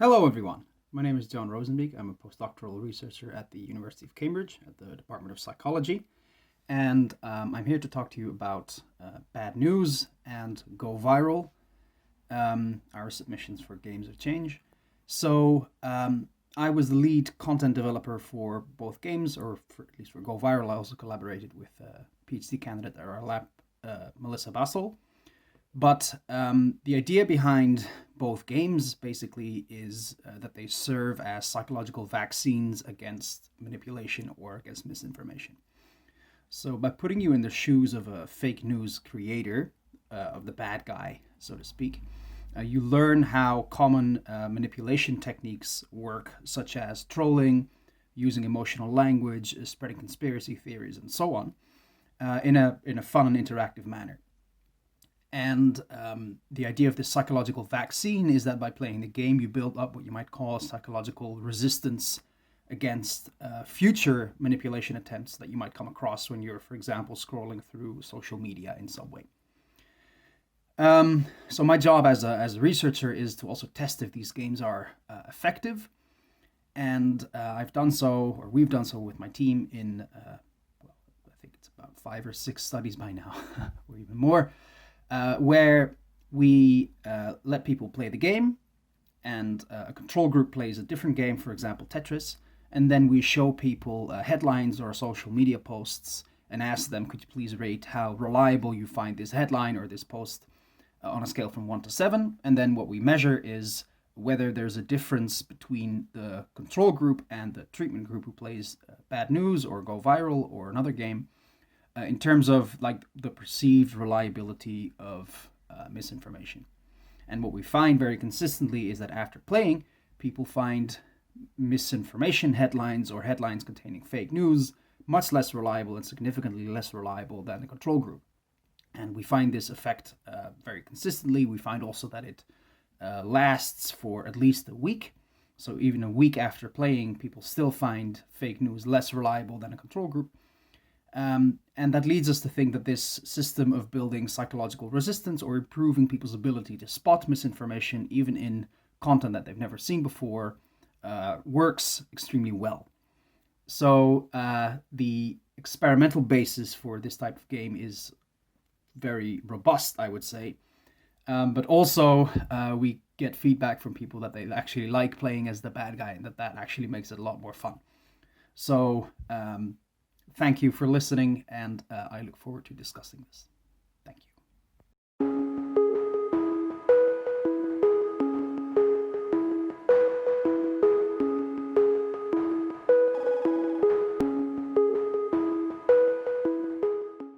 Hello, everyone. My name is Jon Rozeenbeek. I'm a postdoctoral researcher at the University of Cambridge at the Department of Psychology. And I'm here to talk to you about bad news and go viral, our submissions for Games of Change. I was the lead content developer for both games, at least for Go Viral. I also collaborated with a PhD candidate at our lab, Melissa Bassel. But the idea behind both games basically is that they serve as psychological vaccines against manipulation or against misinformation. So, by putting you in the shoes of a fake news creator, of the bad guy, so to speak, you learn how common manipulation techniques work, such as trolling, using emotional language, spreading conspiracy theories, and so on, in a fun and interactive manner. And the idea of this psychological vaccine is that by playing the game, you build up what you might call a psychological resistance against future manipulation attempts that you might come across when you're, for example, scrolling through social media in some way. So my job as a researcher is to also test if these games are effective. And I've done so, or we've done so with my team in, I think it's about 5 or 6 studies by now, or even more. Where we let people play the game, and a control group plays a different game, for example, Tetris, and then we show people headlines or social media posts and ask them, could you please rate how reliable you find this headline or this post on a scale from 1 to 7? And then what we measure is whether there's a difference between the control group and the treatment group who plays bad news or Go Viral or another game, in terms of like the perceived reliability of misinformation. And what we find very consistently is that after playing, people find misinformation headlines or headlines containing fake news much less reliable and significantly less reliable than the control group. And we find this effect very consistently. We find also that it lasts for at least a week. So even a week after playing, people still find fake news less reliable than a control group. And that leads us to think that this system of building psychological resistance or improving people's ability to spot misinformation, even in content that they've never seen before, works extremely well. So the experimental basis for this type of game is very robust, I would say. But also, we get feedback from people that they actually like playing as the bad guy and that actually makes it a lot more fun. So, thank you for listening, and I look forward to discussing this.